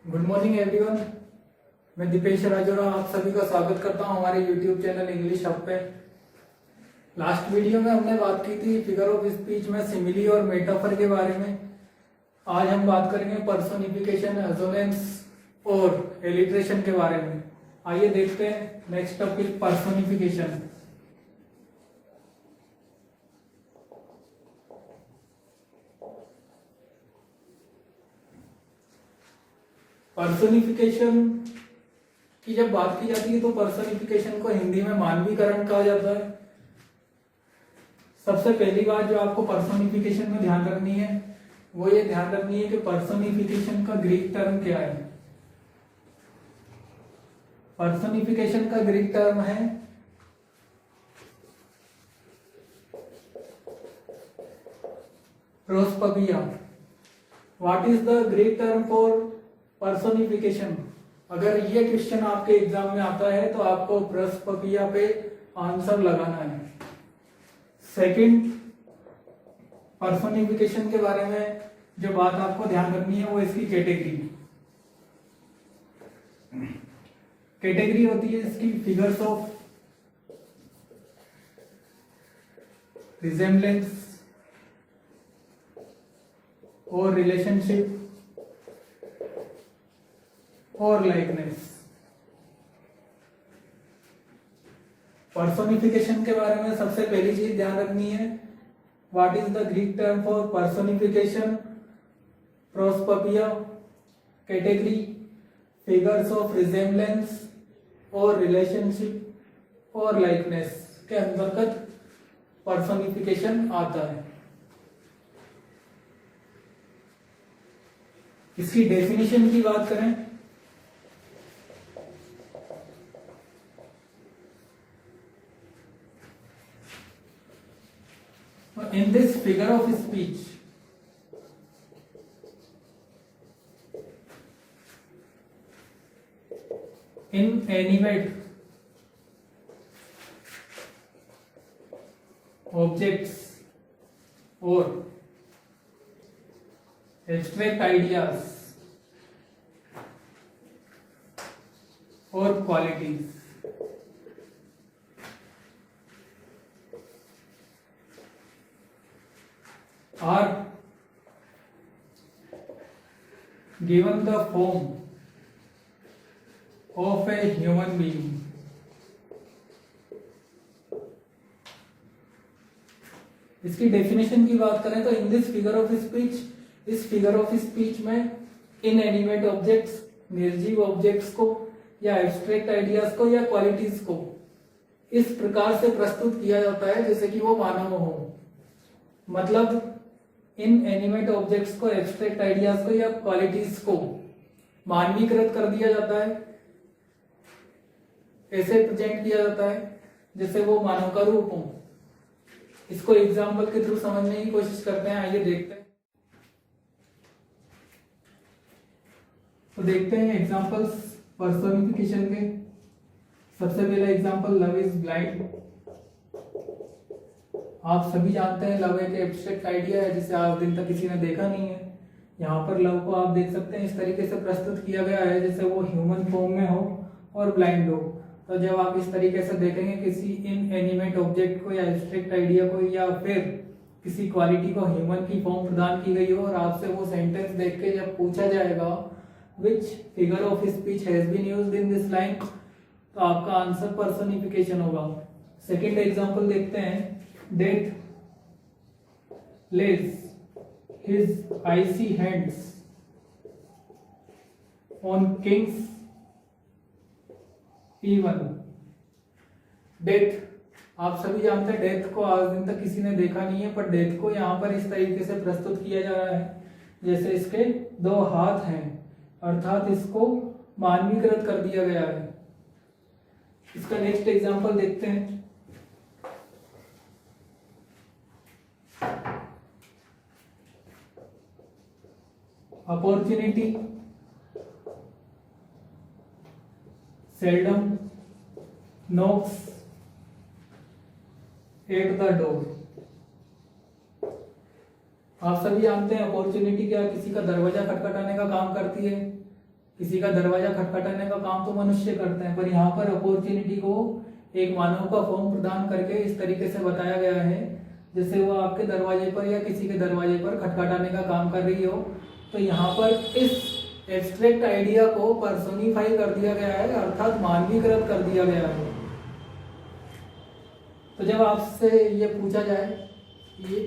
Good morning everyone. मैं दीपेश राजोरा आप सभी का स्वागत करता हूं हमारे यूट्यूब चैनल इंग्लिश हब पे। लास्ट वीडियो में हमने बात की थी फिगर ऑफ स्पीच में सिमिली और मेटाफर के बारे में। आज हम बात करेंगे पर्सोनिफिकेशन, एजोनेंस और एलिट्रेशन के बारे में। आइए देखते हैं नेक्स्ट टॉपिक पर्सोनिफिकेशन। पर्सोनिफिकेशन की जब बात की जाती है तो पर्सोनिफिकेशन को हिंदी में मानवीकरण कहा जाता है। सबसे पहली बात जो आपको पर्सोनिफिकेशन में ध्यान रखनी है वो ये ध्यान रखनी है कि पर्सोनिफिकेशन का ग्रीक टर्म क्या है। पर्सोनिफिकेशन का ग्रीक टर्म है prosopopoeia. What is the Greek term for personification? अगर ये क्वेश्चन आपके एग्जाम में आता है तो आपको प्रोस्पबिया पे आंसर लगाना है। सेकंड, पर्सोनिफिकेशन के बारे में जो बात आपको ध्यान रखनी है वो इसकी कैटेगरी। कैटेगरी होती है इसकी फिगर्स ऑफ रिजेम्बलेंस और रिलेशनशिप और लाइकनेस। पर्सोनिफिकेशन के बारे में सबसे पहली चीज ध्यान रखनी है, what is the Greek term for personification? Prosopopoeia. Category figures of resemblance और रिलेशनशिप और लाइकनेस के अंतर्गत पर्सोनिफिकेशन आता है। इसकी डेफिनेशन की बात करें in this figure of speech inanimate objects or abstract ideas or qualities are given the form of a human being. इसकी डेफिनेशन की बात करें तो in this figure of speech, इस फिगर ऑफ स्पीच में इनएनिमेट ऑब्जेक्ट्स, निर्जीव objects को या एब्स्ट्रैक्ट आइडियाज को या क्वालिटीज को इस प्रकार से प्रस्तुत किया जाता है जैसे कि वो मानव हो। मतलब इन एनिमेट ऑब्जेक्ट्स को, एब्स्ट्रैक्ट आइडियाज को या क्वालिटीज को मानवीकृत कर दिया जाता है, ऐसे प्रेजेंट किया जाता है जैसे वो मानव का रूप हो। इसको एग्जाम्पल के थ्रू समझने की कोशिश करते हैं। आइए देखते हैं। तो देखते हैं एग्जाम्पल्स पर्सोनिफिकेशन के। सबसे पहला एग्जाम्पल, लव इज ब्लाइंड। आप सभी जानते हैं लव एक एब्स्ट्रैक्ट आइडिया है जिसे आज दिन तक किसी ने देखा नहीं है। यहाँ पर लव को आप देख सकते हैं इस तरीके से प्रस्तुत किया गया है जैसे वो ह्यूमन फॉर्म में हो और ब्लाइंड हो। तो जब आप इस तरीके से देखेंगे किसी इनएनिमेट ऑब्जेक्ट को या एब्स्ट्रैक्ट आइडिया को या फिर किसी क्वालिटी को ह्यूमन की फॉर्म प्रदान की गई हो और आपसे वो सेंटेंस देख के जब पूछा जाएगा which figure of speech has been used in this line, तो आपका आंसर पर्सोनिफिकेशन होगा। सेकेंड एग्जाम्पल देखते हैं। Death lays his icy hands on King's P1. Death, आप सभी जानते हैं डेथ को आज दिन तक किसी ने देखा नहीं है, पर डेथ को यहाँ पर इस तरीके से प्रस्तुत किया जा रहा है जैसे इसके दो हाथ हैं, अर्थात इसको मानवीकृत कर दिया गया है। इसका नेक्स्ट एग्जांपल देखते हैं। Opportunity seldom knocks at the door। आप सभी जानते हैं अपॉर्चुनिटी क्या किसी का दरवाजा खटखटाने का काम करती है। किसी का दरवाजा खटखटाने का काम तो मनुष्य करते हैं, पर यहाँ पर अपॉर्चुनिटी को एक मानव का फॉर्म प्रदान करके इस तरीके से बताया गया है जैसे वो आपके दरवाजे पर या किसी के दरवाजे पर खटखटाने का काम कर रही हो। तो यहाँ पर इस एब्स्ट्रैक्ट आइडिया को पर्सोनिफाई कर दिया गया है, अर्थात मानवीकृत कर दिया गया है। तो जब आपसे ये पूछा जाए ये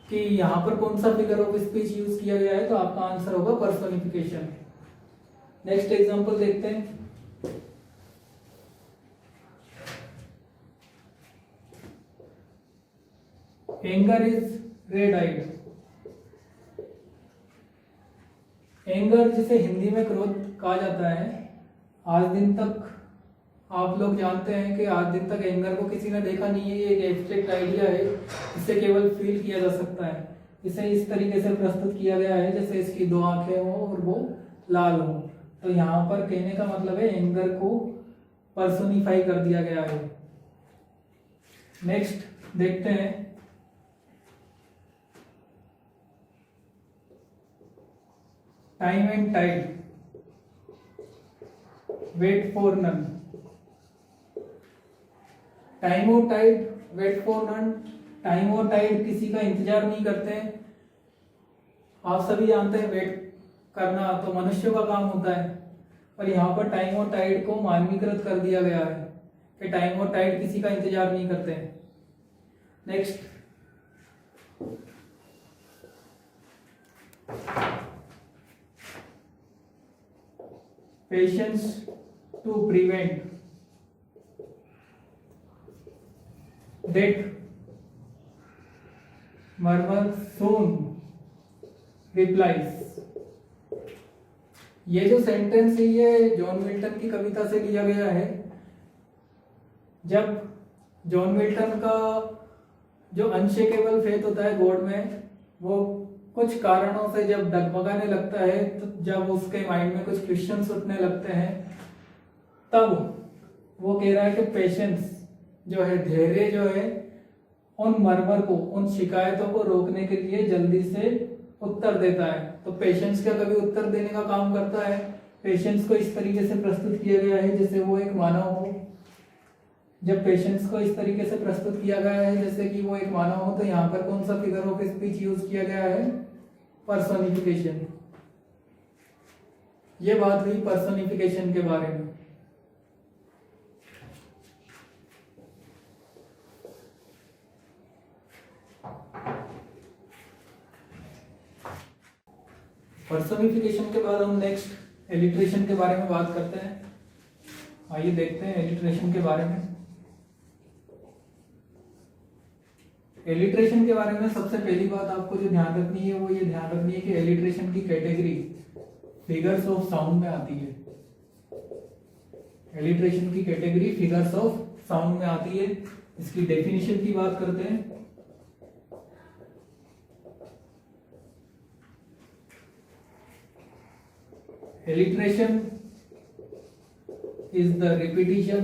कि यहाँ पर कौन सा फिगर ऑफ स्पीच यूज किया गया है, तो आपका आंसर होगा पर्सोनिफिकेशन। नेक्स्ट एग्जांपल देखते हैं। Anger is red eyed. Anger जिसे हिंदी में क्रोध कहा जाता है, आज दिन तक आप लोग जानते हैं कि आज दिन तक एंगर को किसी ने देखा नहीं है। ये एक एब्स्ट्रैक्ट आइडिया है, इसे केवल फील किया जा सकता है। इसे इस तरीके से प्रस्तुत किया गया है जैसे इसकी दो आंखें हों और वो लाल हो। तो यहाँ पर कहने का मतलब है एंगर को पर्सोनिफाई कर दिया गया है। नेक्स्ट देखते हैं। Time and tide, wait for none. Time और tide, wait for none. Time और टाइड किसी का इंतजार नहीं करते हैं। आप सभी जानते हैं वेट करना तो मनुष्य का काम होता है, और यहाँ पर टाइम और टाइड को मानवीकृत कर दिया गया है कि टाइम और टाइड किसी का इंतजार नहीं करते हैं। Next, patience to prevent that murmur soon replies। ये जो सेंटेंस है ये जॉन मिल्टन की कविता से लिया गया है। जब जॉन मिल्टन का जो अनशेकेबल फेथ होता है गॉड में, वो कुछ कारणों से जब डगमगाने लगता है, तो जब उसके माइंड में कुछ क्वेश्चंस उठने लगते हैं, तब वो कह रहा है कि पेशेंस जो है, धैर्य जो है, उन मरमर को, उन शिकायतों को रोकने के लिए जल्दी से उत्तर देता है। तो पेशेंस क्या कभी उत्तर देने का काम करता है? पेशेंस को इस तरीके से प्रस्तुत किया गया है जैसे वो एक मानव हो। जब पेशेंस को इस तरीके से प्रस्तुत किया गया है जैसे कि वो एक मानव हो, तो यहाँ पर कौन सा फिगर ऑफ स्पीच यूज किया गया है? पर्सोनिफिकेशन। ये बात हुई पर्सोनिफिकेशन के बारे में। पर्सोनिफिकेशन के बाद हम नेक्स्ट एलिट्रेशन के बारे में बात करते हैं। आइए देखते हैं एलिट्रेशन के बारे में। एलिट्रेशन के बारे में सबसे पहली बात आपको जो ध्यान रखनी है वो ये ध्यान रखनी है कि एलिट्रेशन की कैटेगरी फिगर्स ऑफ साउंड में आती है। एलिट्रेशन की कैटेगरी फिगर्स ऑफ साउंड में आती है। इसकी डेफिनेशन की बात करते हैं। Alliteration is the repetition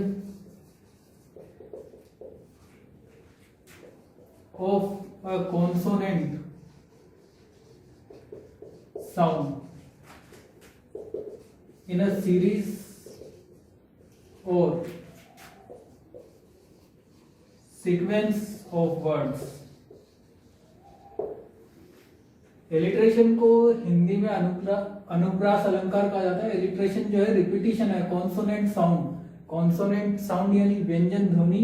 of a consonant sound in a series or sequence of words। Alliteration को हिंदी में अनुप्रास अलंकार कहा जाता है। एलिट्रेशन जो है रिपीटिशन है कॉन्सोनेंट साउंड। कॉन्सोनेंट साउंड यानी व्यंजन ध्वनि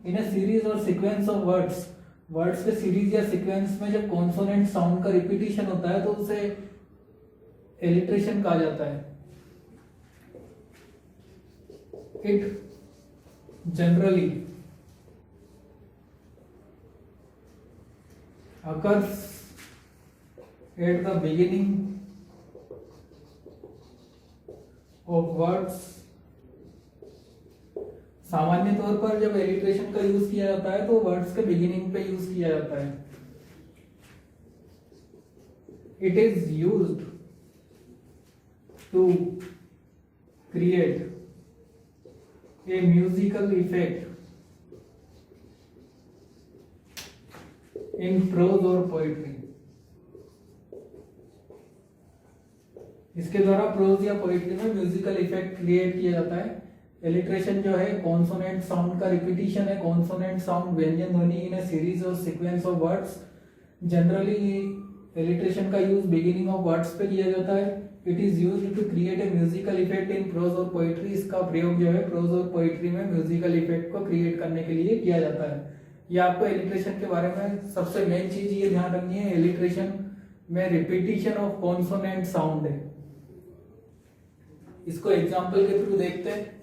इन अ सीरीज और सीक्वेंस ऑफ वर्ड्स। वर्ड्स के सीरीज या सीक्वेंस में जब कॉन्सोनेंट साउंड का रिपीटिशन होता है तो उसे एलिट्रेशन कहा जाता है। It generally occurs at the beginning of words। सामान्य तौर पर जब एलिट्रेशन का यूज किया जाता है तो वर्ड्स के बिगिनिंग पे यूज किया जाता है। It is used to create a musical effect in prose और पोएट्री। इसके द्वारा प्रोज या पोएट्री में म्यूजिकल इफेक्ट क्रिएट किया जाता है। एलिट्रेशन जो है कॉन्सोनेंट साउंड का रिपीटिशन है। कॉन्सोनेंट साउंड व्यंजन ध्वनि इन ए सीरीज और sequence of words. Generally alliteration का यूज बिगिनिंग ऑफ वर्ड्स पे किया जाता है। It is used to create a musical effect in prose और पोएट्री। इसका प्रयोग जो है प्रोज और पोएट्री में म्यूजिकल इफेक्ट को क्रिएट करने के लिए किया जाता है। ये आपको एलिट्रेशन के बारे में सबसे मेन चीज ये ध्यान रखनी है, एलिट्रेशन में रिपीटिशन ऑफ कॉन्सोनेंट साउंड है। इसको एग्जांपल के थ्रू देखते हैं।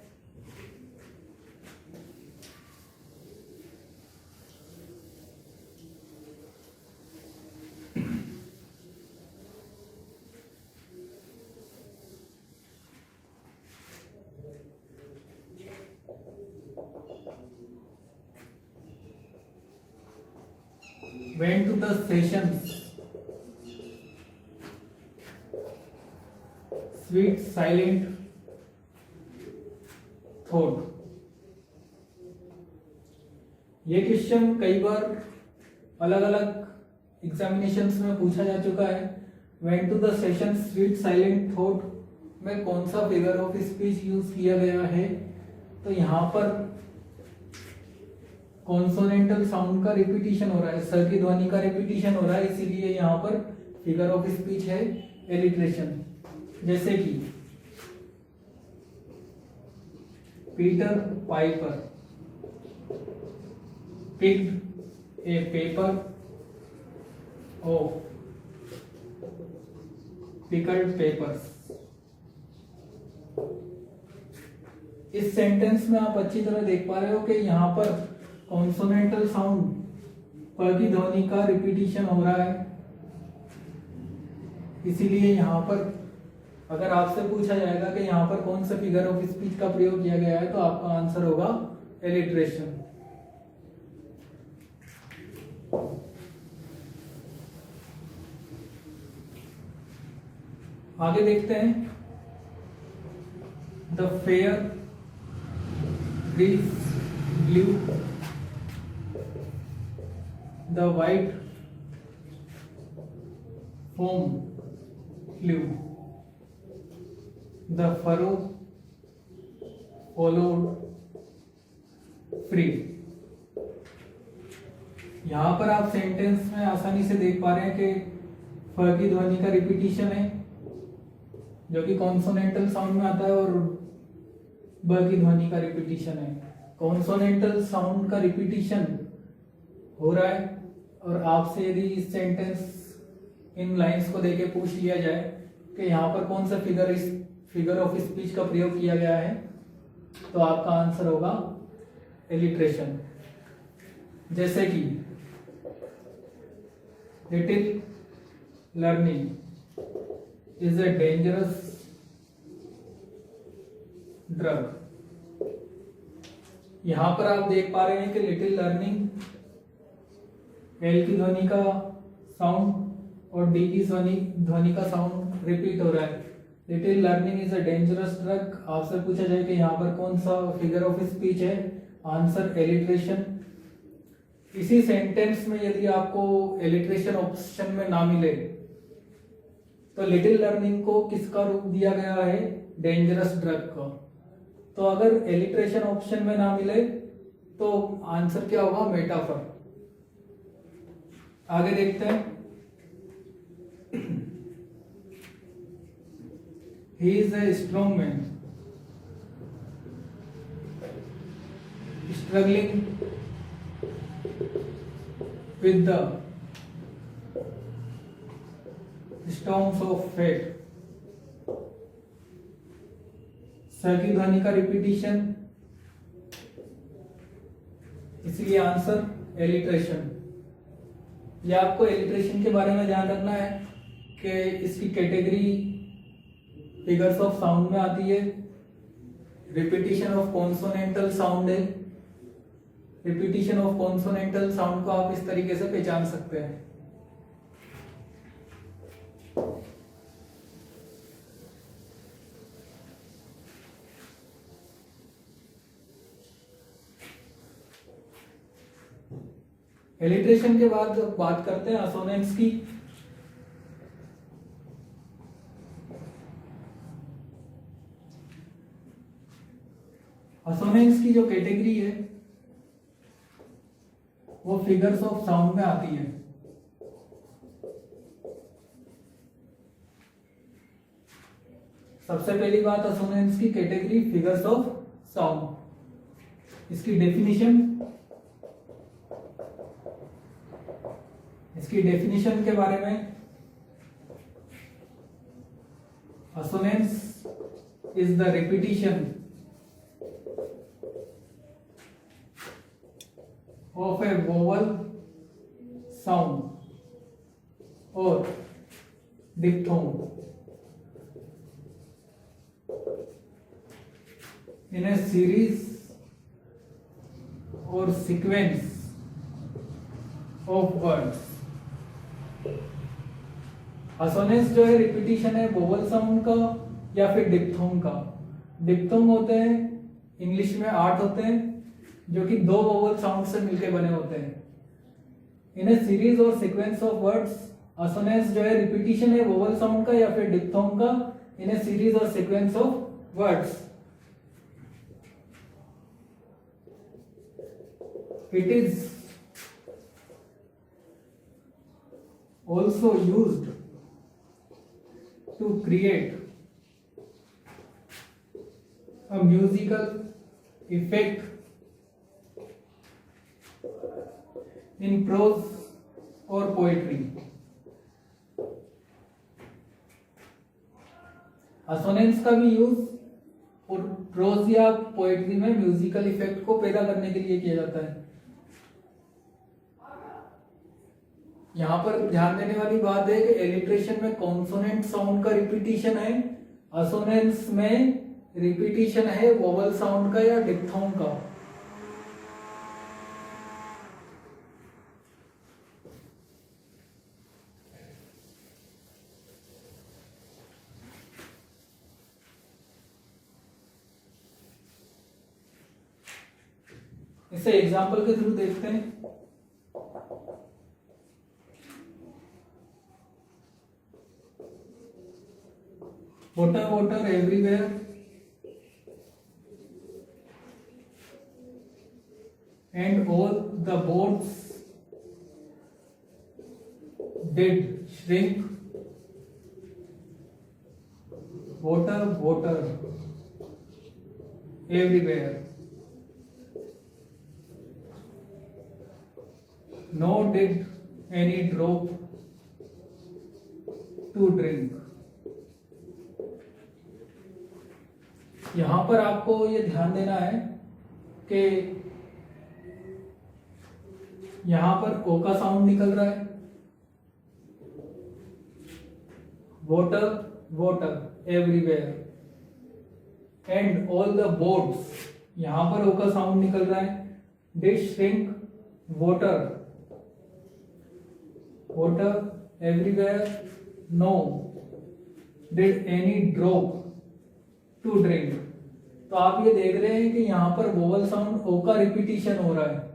Went to the sessions, sweet silent thought। ये क्वेश्चन कई बार अलग अलग एग्जामिनेशंस में पूछा जा चुका है। Went to the sessions, sweet silent thought में कौन सा फिगर ऑफ स्पीच यूज किया गया है? तो यहाँ पर कॉन्सोनेंटल साउंड का रिपीटिशन हो रहा है, सर की ध्वनि का रिपीटिशन हो रहा है, इसीलिए यहाँ पर फिगर ऑफ स्पीच है एलिट्रेशन। जैसे कि Peter Piper picked A paper of pickled papers. इस सेंटेंस में आप अच्छी तरह देख पा रहे हो कि यहाँ पर कॉन्सोनेंटल साउंड पर की ध्वनि का रिपीटिशन हो रहा है, इसीलिए यहाँ पर अगर आपसे पूछा जाएगा कि यहाँ पर कौन सा फिगर ऑफ स्पीच का प्रयोग किया गया है तो आपका आंसर होगा एलिट्रेशन। आगे देखते हैं। The fair breeze blew the white foam flew, the furrow followed free। यहां पर आप सेंटेंस में आसानी से देख पा रहे हैं कि फ की ध्वनि का रिपीटिशन है जो कि कॉन्सोनेंटल साउंड में आता है और ब की ध्वनि का रिपीटिशन है। कॉन्सोनेंटल साउंड का रिपीटिशन हो रहा है और आपसे यदि इस सेंटेंस इन लाइंस को देके पूछ लिया जाए कि यहाँ पर कौन सा फिगर ऑफ स्पीच का प्रयोग किया गया है तो आपका आंसर होगा एलिट्रेशन। जैसे कि little learning is a dangerous drug. यहां पर आप देख पा रहे हैं कि लिटिल लर्निंग एल की ध्वनि का साउंड और डी की ध्वनि का साउंड रिपीट हो रहा है। Little learning is a dangerous drug. आपसे पूछा जाए कि यहाँ पर कौन सा फिगर ऑफ स्पीच है, आंसर एलिट्रेशन। इसी सेंटेंस में यदि आपको एलिट्रेशन ऑप्शन में ना मिले तो लिटिल लर्निंग को किसका रूप दिया गया है, डेंजरस ड्रग का। तो अगर एलिट्रेशन ऑप्शन में ना मिले तो आंसर क्या होगा, मेटाफर। आगे देखते हैं। He is a strong man, struggling with the storms of fate। स की ध्वनि का रिपीटिशन, इसलिए आंसर एलिट्रेशन। ये आपको एलिट्रेशन के बारे में ध्यान रखना है कि इसकी कैटेगरी फिगर्स ऑफ साउंड में आती है। रिपीटिशन ऑफ कॉन्सोनेंटल साउंड है। रिपीटिशन ऑफ कॉन्सोनेंटल साउंड को आप इस तरीके से पहचान सकते हैं। एलिट्रेशन के बाद बात करते हैं असोनेंट्स की। असोनेंस की जो कैटेगरी है वो फिगर्स ऑफ साउंड में आती है। सबसे पहली बात, असोनेंस की कैटेगरी फिगर्स ऑफ साउंड। इसकी डेफिनेशन के बारे में, assonance is the repetition of a vowel sound or diphthong in a series or sequence of words। असोनेंस जो है रिपीटिशन है वोवल साउंड का या फिर डिप्थोंग का। डिप्थोंग होते हैं इंग्लिश में 8 होते हैं जो कि 2 वोवल साउंड से मिलकर बने होते हैं। इन ए सीरीज और सीक्वेंस ऑफ वर्ड्स, असोनेंस जो है रिपीटिशन है वोवल साउंड का या फिर डिप्थोंग का इन ए सीरीज और sequence of words. It is also used to create a musical effect in prose or poetry। Assonance का भी यूज और प्रोज या पोएट्री में म्यूजिकल इफेक्ट को पैदा करने के लिए किया जाता है। यहां पर ध्यान देने वाली बात है कि एलिट्रेशन में कॉन्सोनेंट साउंड का रिपीटिशन है, असोनेंस में रिपीटिशन है वोवल साउंड का या डिप्थोंग का। इसे एग्जाम्पल के थ्रू देखते हैं। Water water everywhere and all the boats did shrink। water water everywhere, no did any drop to drink। यहां पर आपको ये ध्यान देना है कि यहां पर ओ का साउंड निकल रहा है, water water everywhere, and all the boats, यहां पर ओ का साउंड निकल रहा है, did shrink water water everywhere, no did any drop to drink. तो आप ये देख रहे हैं कि यहां पर वोवल साउंड ओ का रिपीटिशन हो रहा है।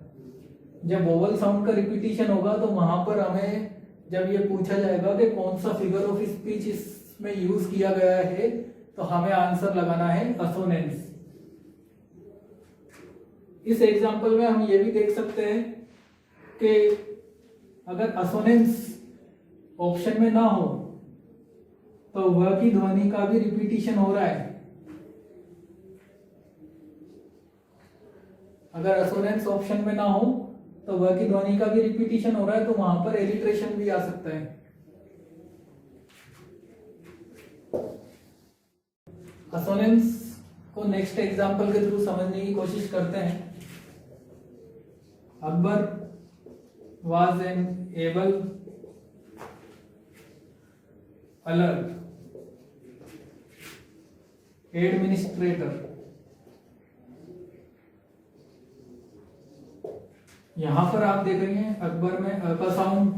जब वोवल साउंड का रिपीटिशन होगा तो वहां पर हमें जब ये पूछा जाएगा कि कौन सा फिगर ऑफ स्पीच इसमें यूज किया गया है तो हमें आंसर लगाना है असोनेंस। इस एग्जांपल में हम ये भी देख सकते हैं कि अगर असोनेंस ऑप्शन में ना हो तो वह की ध्वनि का भी रिपीटिशन हो रहा है। अगर असोनेंस ऑप्शन में ना हो तो वह की ध्वनि का भी रिपीटिशन हो रहा है, तो वहां पर एलिट्रेशन भी आ सकता है। असोनेंस को नेक्स्ट एग्जांपल के थ्रू समझने की कोशिश करते हैं। Akbar was an able alert administrator. यहां पर आप देख रहे हैं अकबर में अ का साउंड,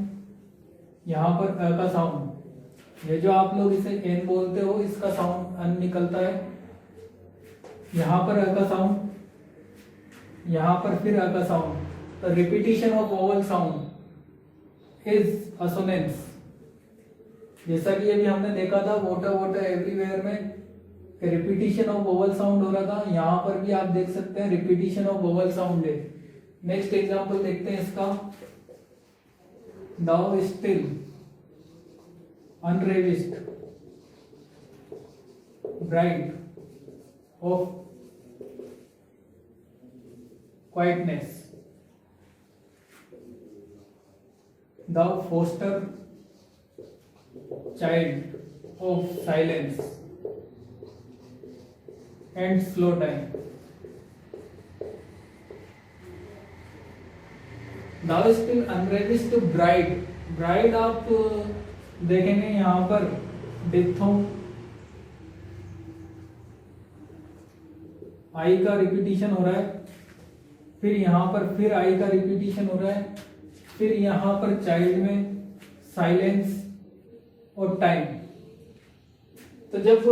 यहां पर अ का साउंड, ये जो आप लोग इसे एन बोलते हो इसका साउंड अन निकलता है। यहां पर अ का साउंड, यहां पर फिर अ का साउंड। तो repetition of vowel sound is assonance. जैसा कि अभी हमने देखा था वाटर वाटर एवरीवेयर में रिपीटिशन ऑफ वोवल साउंड हो रहा था, यहाँ पर भी आप देख सकते हैं रिपीटिशन ऑफ वोवल साउंड है। नेक्स्ट एग्जांपल देखते हैं इसका, thou still unravished bride of quietness, thou foster child of silence and slow time, thou still unravished bride। Bride आप देखेंगे यहाँ पर डिप्थोंग आई का रिपीटिशन हो रहा है, फिर यहाँ पर फिर आई का रिपीटिशन हो रहा है, फिर यहाँ पर चाइल्ड में साइलेंस और टाइम। तो जब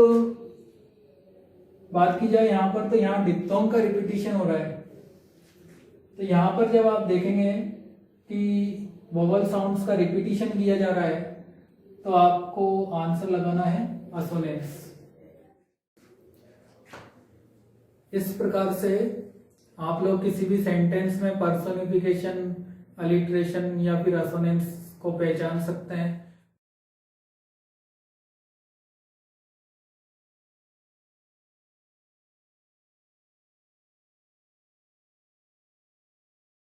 बात की जाए यहाँ पर, तो यहाँ डिप्थोंग का रिपीटिशन हो रहा है। तो यहाँ पर जब आप देखेंगे कि वोवल साउंड्स का रिपीटिशन किया जा रहा है, तो आपको आंसर लगाना है असोनेंस। इस प्रकार से आप लोग किसी भी सेंटेंस में पर्सोनिफिकेशन, अलिट्रेशन या फिर असोनेंस को पहचान सकते हैं।